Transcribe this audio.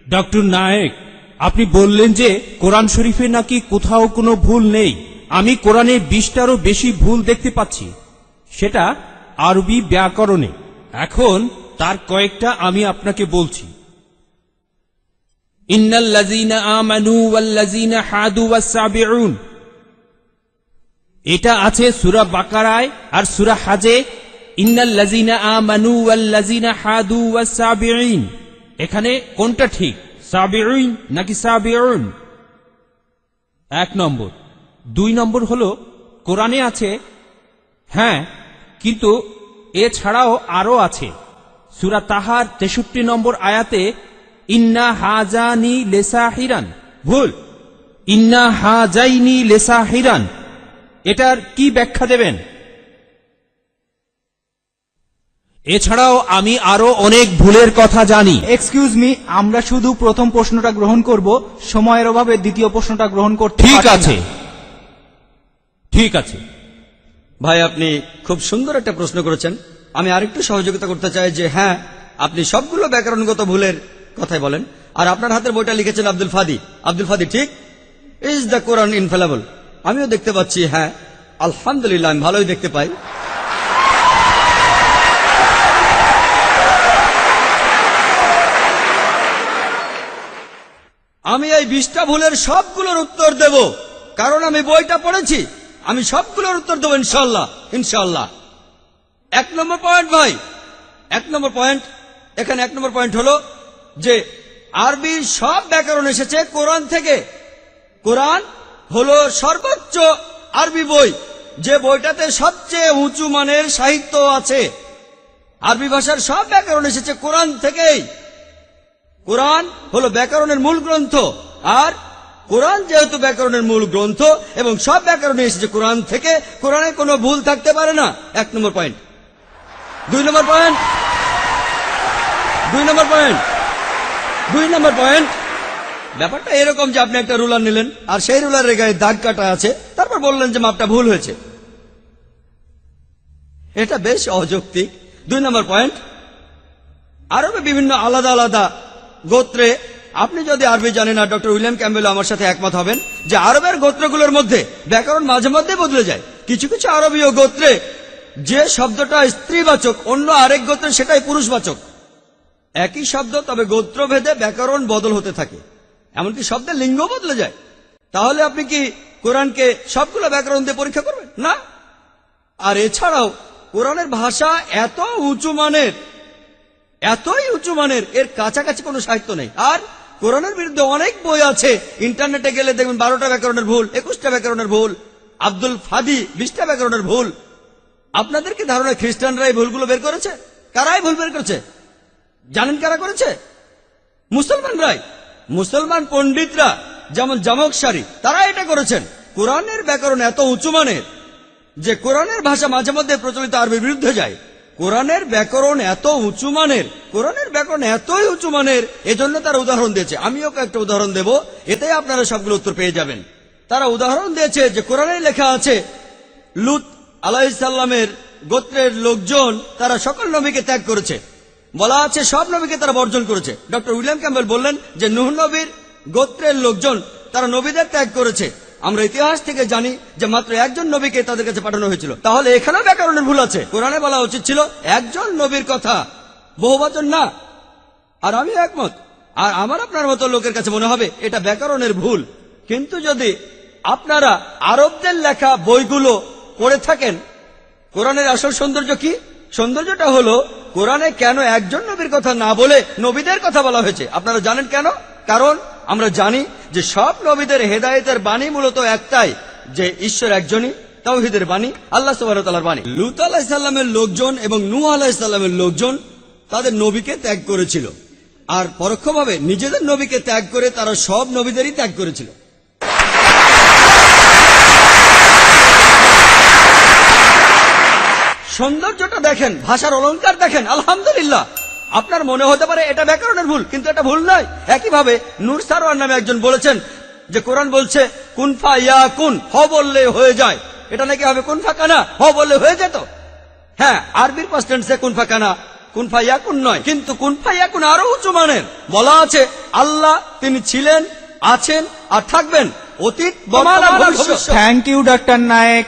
Doctor Naik, আপনি বললেন যে কোরআন শরীফে নাকি কোথাও কোনো ভুল নেই। আমি কোরআনে 20টারও বেশি ভুল দেখতে পাচ্ছি, সেটা আরবি ব্যাকরণে। এখন তার কয়েকটা আমি আপনাকে বলছি। ইন্নাল্লাযীনা আমানু ওয়াল্লাযীনা হাদু ওয়াস-সাবিউন, এটা আছে সূরা বাকারায় আর সূরা হাজে। ইন্নাল্লাযীনা আমানু ওয়াল্লাযীনা হাদু ওয়াস-সাবিউন, এখানে কোনটা ঠিক, সাবিউন নাকি সাবিউন? 1 নম্বর। 2 নম্বর হলো কোরআনে আছে, হ্যাঁ, কিন্তু এছাড়াও আরো আছে। সূরা তাহার 63 নম্বর আয়াতে ইন্না হাজানি লেসাহিরান, ভুল, ইন্না হাজাইনি লেসাহিরান, এটার কি ব্যাখ্যা দেবেন? এছাড়াও আমি আরো অনেক ভুলের কথা জানি। এক্সকিউজ মি, আমরা শুধু প্রথম প্রশ্নটা গ্রহণ করব, সময়ের অভাবে দ্বিতীয় প্রশ্নটা গ্রহণ করতে ঠিক পারছি না। আছে, ঠিক আছে। ভাই, আপনি খুব সুন্দর একটা প্রশ্ন করেছেন। আমি আরেকটু সহযোগিতা করতে চাই যে হ্যাঁ, আপনি সবগুলো ব্যাকরণগত ভুলের কথাই বলেন, আর আপনার হাতের বইটা লিখেছেন আব্দুল ফাদি। আব্দুল ফাদি ঠিক, ইজ দ্য কোরআন ইনফেলেবল। আমিও দেখতে পাচ্ছি, হ্যাঁ আলহামদুলিল্লাহ, আমি ভালোই দেখতে পাই। আমি এই 20টা ভুলের সবগুলোর উত্তর দেব, কারণ আমি বইটা পড়েছি। আমি সবগুলোর উত্তর দেবো ইনশাল্লাহ, ইনশাল্লাহ। 1 নম্বর পয়েন্ট ভাই, 1 নম্বর পয়েন্ট, এখানে 1 নম্বর পয়েন্ট হলো যে আরবির সব ব্যাকরণ এসেছে কোরআন থেকে। কোরআন হলো সর্বোচ্চ আরবি বই, যে বইটাতে সবচেয়ে উঁচু মানের সাহিত্য আছে। আরবি ভাষার সব ব্যাকরণ এসেছে কোরআন থেকেই। কোরআন হলো ব্যাকরণের মূল গ্রন্থ, আর কোরআন যেহেতু ব্যাকরণের মূল গ্রন্থ এবং সব ব্যাকরণে এসেছে কোরআন থেকে, কোরআনে কোনো ভুল থাকতে পারে না। 1 নম্বর পয়েন্ট। 2 নম্বর পয়েন্ট, 2 নম্বর পয়েন্ট, 2 নম্বর পয়েন্ট। ব্যাপারটা এরকম যে আপনি একটা রুলার নিলেন, আর সেই রুলারের গায়ে দাগ কাটা আছে, তারপর বললেন যে মাপটা ভুল হয়েছে। এটা বেশ অযৌক্তিক। 2 নম্বর পয়েন্ট, আরবে বিভিন্ন আলাদা আলাদা গোত্রে, আপনি যদি আরবি জানেন, আর ডক্টর উইলিয়াম ক্যাম্বেল আমার সাথে একমত হবেন যে আরবের গোত্রগুলোর মধ্যে ব্যাকরণ মাঝে মধ্যে বদলে যায়। কিছু কিছু আরবীয় গোত্রে যে শব্দটা স্ত্রীবাচক, অন্য আরেক গোত্রে সেটাই পুরুষবাচক। একই শব্দ, তবে গোত্রভেদে ব্যাকরণ বদল হতে থাকে, এমনকি শব্দের লিঙ্গ বদলে যায়। তাহলে আপনি কি কোরআনকে সবগুলো ব্যাকরণ দিয়ে পরীক্ষা করবেন? না। আর এছাড়াও কোরআনের ভাষা এত উঁচু মানের, এতই উঁচু মানের, এর কাছাকাছি কোনো সাহিত্য নেই। আর কোরআনের বিরুদ্ধে অনেক বই আছে, ইন্টারনেটে গেলে দেখবেন 12টা ব্যাকরণের ভুল, 21টা ব্যাকরণের ভুল, আব্দুল ফাদি 20টা ব্যাকরণের ভুল। আপনাদের কি ধারণা খ্রিস্টানরা এই ভুলগুলো বের করেছে? কারাই ভুল বের করেছে জানেন? কারা করেছে? মুসলমানরাই। মুসলমান পণ্ডিতরা, যেমন জামকশারি, তারা এটা করেছেন। কোরআনের ব্যাকরণ এত উঁচু মানের যে কোরআনের ভাষা মাঝে মধ্যে প্রচলিত আরবির বিরুদ্ধে যায়। কোরআনের ব্যাকরণ এত উঁচু মানের, কোরআনের ব্যাকরণ এতই উঁচু মানের, এজন্য তারা উদাহরণ দিয়েছে। আমিও কয়েকটা উদাহরণ দেব, এতে আপনারা সবগুলো উত্তর পেয়ে যাবেন। তারা উদাহরণ দিয়েছে যে কোরআনে লেখা আছে লূত আলাইহিস সালামের গোত্রের লোকজন তারা সকল নবীকে ত্যাগ করেছে। বলা আছে সব নবীকে তারা বর্জন করেছে। ডক্টর উইলিয়াম ক্যাম্বেল বললেন যে নূহ নবীর গোত্রের লোকজন তারা নবীদের ত্যাগ করেছে। আমরা ইতিহাস থেকে জানি যে মাত্র একজন নবীকে তাদের কাছে পাঠানো হয়েছিল। তাহলে এখানেও ব্যাকরণের ভুল আছে। কোরআনে বলা উচিত ছিল একজন নবীর কথা, বহুবচন না। আর আমি একমত, আর আমার আপনার মতো লোকের কাছে মনে হবে এটা ব্যাকরণের ভুল। কিন্তু যদি আপনারা আরবদের লেখা বইগুলো পড়ে থাকেন, কোরআনের আসল সৌন্দর্য কি? সৌন্দর্যটা হলো কোরআনে কেন একজন নবীর কথা না বলে নবীদের কথা বলা হয়েছে। আপনারা জানেন কেন? কারণ আমরা জানি যে সব নবীদের হেদায়েতের বাণী মূলত একটাই, যে ঈশ্বর একজনই, তাওহীদের বাণী, আল্লাহ সুবহানাহু ওয়া তাআলার বাণী। লূত আলাইহিস সালামের লোকজন এবং নূহ আলাইহিস সালামের লোকজন তাদের নবীকে ত্যাগ করেছিল, আর পরোক্ষভাবে নিজেদের নবীকে ত্যাগ করে তারা সব নবীদেরই ত্যাগ করেছিল। সৌন্দর্যটা দেখেন, ভাষার অলংকার দেখেন, আলহামদুলিল্লাহ। আপনার মনে হতে পারে এটা ব্যাকরণের ভুল, কিন্তু এটা ভুল নয়। একইভাবে নূর সারওয়ার নামে একজন বলেছেন যে কোরআন বলছে কুনফা ইয়া কুন, হ বললে হয়ে যায়। এটা নাকি হবে কুনফা কানা, হ বললে হয়ে যেত। হ্যাঁ, আরবির পাস্ট টেন্সে কুনফা কানা কুন ফায়াকুন নয়, কিন্তু কুন ফায়াকুন আরো উঁচু মানের। বলা আছে আল্লাহ তিনি ছিলেন, আছেন আর থাকবেন, অতীত, বর্তমান আর ভবিষ্যৎ। Thank you doctor Naik.